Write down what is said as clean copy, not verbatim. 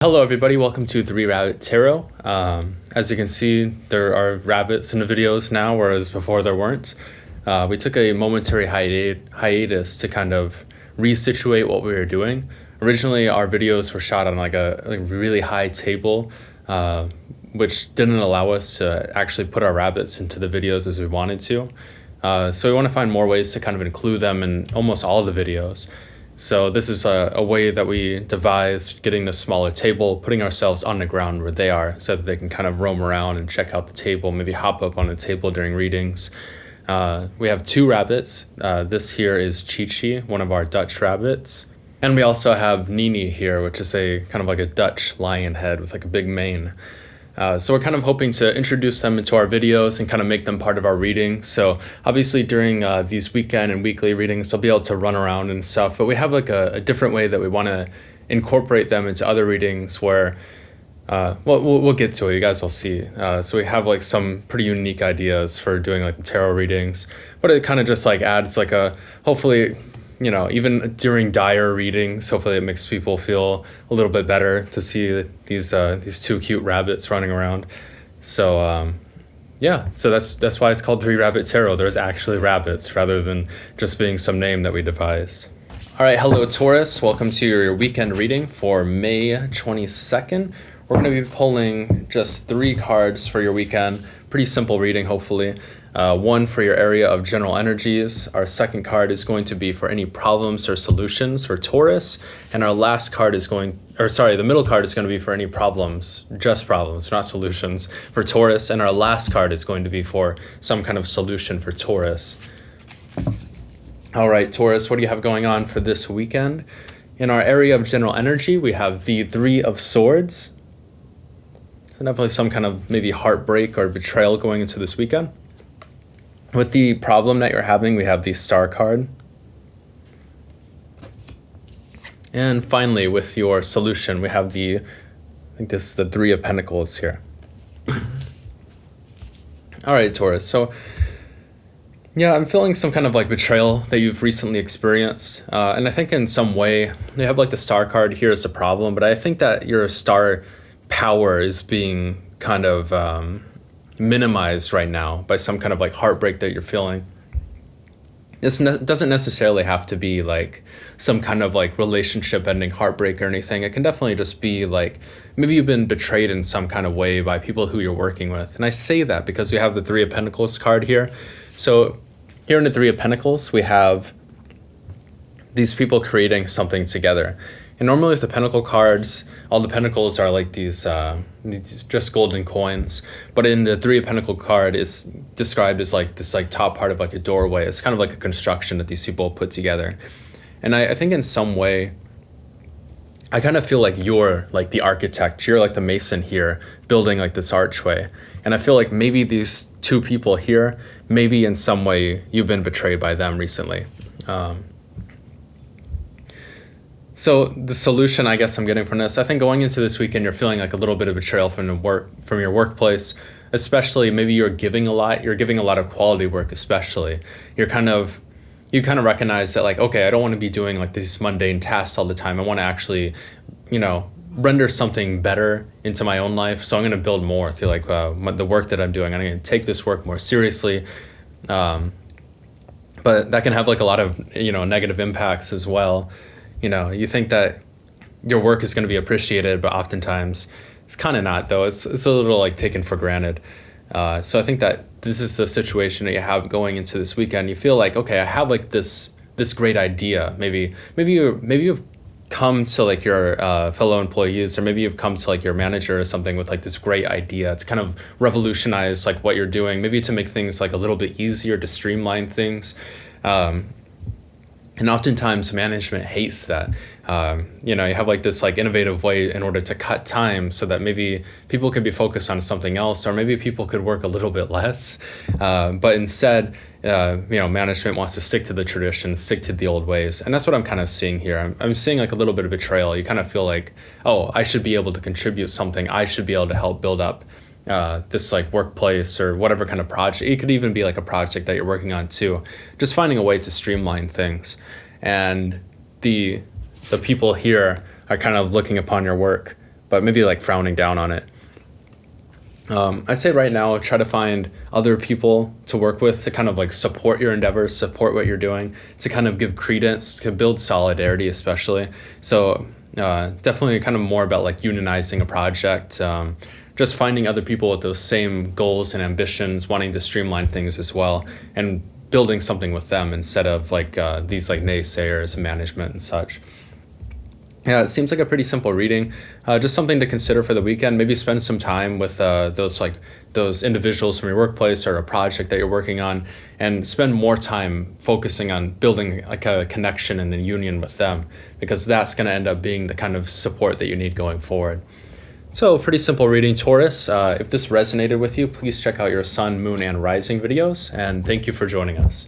Hello everybody, welcome to 3 Rabbit Tarot. As you can see, there are rabbits in the videos now, whereas before there weren't. We took a momentary hiatus to kind of resituate what we were doing. Originally, our videos were shot on like a really high table, which didn't allow us to actually put our rabbits into the videos as we wanted to. So we want to find more ways to kind of include them in almost all of the videos. So this is a way that we devised, getting the smaller table, putting ourselves on the ground where they are so that they can kind of roam around and check out the table, maybe hop up on the table during readings. We have 2 rabbits. This here is Chi-Chi, one of our Dutch rabbits. And we also have Nini here, which is a kind of like a Dutch lion head with like a big mane. So we're kind of hoping to introduce them into our videos and kind of make them part of our reading. So obviously during these weekend and weekly readings, they'll be able to run around and stuff, but we have like a different way that we want to incorporate them into other readings where, we'll get to it, you guys will see. So we have like some pretty unique ideas for doing like tarot readings, but it kind of just like adds like hopefully, you know, even during dire readings, hopefully it makes people feel a little bit better to see these 2 cute rabbits running around. So yeah, so that's why it's called 3 Rabbit Tarot. There's actually rabbits rather than just being some name that we devised. All right, hello Taurus. Welcome to your weekend reading for May 22nd. We're going to be pulling just 3 cards for your weekend. Pretty simple reading, hopefully. 1 for your area of general energies. Our second card is going to be for any problems or solutions for Taurus. And our last card is the middle card is going to be for any problems, just problems, not solutions, for Taurus. And our last card is going to be for some kind of solution for Taurus. All right, Taurus, what do you have going on for this weekend? In our area of general energy, we have the 3 of Swords. So definitely some kind of maybe heartbreak or betrayal going into this weekend. With the problem that you're having, we have the Star card. And finally, with your solution, we have the 3 of Pentacles here. All right, Taurus. So yeah, I'm feeling some kind of like betrayal that you've recently experienced. And I think in some way, you have like the Star card here as the problem, but I think that your Star power is being kind of minimized right now by some kind of like heartbreak that you're feeling. This doesn't necessarily have to be like some kind of like relationship ending heartbreak or anything. It can definitely just be like maybe you've been betrayed in some kind of way by people who you're working with. And I say that because we have the 3 of Pentacles card here. So here in the 3 of Pentacles, we have these people creating something together. And normally with the Pentacle cards, all the Pentacles are like these just golden coins. But in the 3 of Pentacle card is described as like this like top part of like a doorway. It's kind of like a construction that these people put together. And I think in some way, I kind of feel like you're like the architect. You're like the mason here building like this archway. And I feel like maybe these 2 people here, maybe in some way you've been betrayed by them recently. So the solution I guess I'm getting from this, I think going into this weekend, you're feeling like a little bit of betrayal from your workplace, especially maybe you're giving a lot of quality work, especially. You kind of recognize that like, okay, I don't want to be doing like these mundane tasks all the time. I want to actually, you know, render something better into my own life. So I'm going to build more through like the work that I'm doing. I'm going to take this work more seriously. But that can have like a lot of, you know, negative impacts as well. You know, you think that your work is going to be appreciated, but oftentimes it's kind of not, though. It's a little like taken for granted. So I think that this is the situation that you have going into this weekend. You feel like, okay, I have like this great idea. Maybe you've come to like your fellow employees, or maybe you've come to like your manager or something with like this great idea to kind of revolutionize like what you're doing, maybe to make things like a little bit easier, to streamline things. And oftentimes management hates that. You know, you have like this like innovative way in order to cut time so that maybe people could be focused on something else, or maybe people could work a little bit less. But instead, you know, management wants to stick to the tradition, stick to the old ways. And that's what I'm kind of seeing here. I'm seeing like a little bit of betrayal. You kind of feel like, oh, I should be able to contribute something. I should be able to help build up this like workplace or whatever kind of project. It could even be like a project that you're working on too. Just finding a way to streamline things. And the people here are kind of looking upon your work but maybe like frowning down on it. I'd say right now, try to find other people to work with to kind of like support your endeavors, support what you're doing, to kind of give credence, to build solidarity, especially. So definitely kind of more about like unionizing a project, just finding other people with those same goals and ambitions, wanting to streamline things as well, and building something with them instead of like these like naysayers, management and such. Yeah, it seems like a pretty simple reading. Just something to consider for the weekend. Maybe spend some time with those individuals from your workplace or a project that you're working on, and spend more time focusing on building like a connection and a union with them, because that's going to end up being the kind of support that you need going forward. So pretty simple reading, Taurus. If this resonated with you, please check out your sun, moon, and rising videos. And thank you for joining us.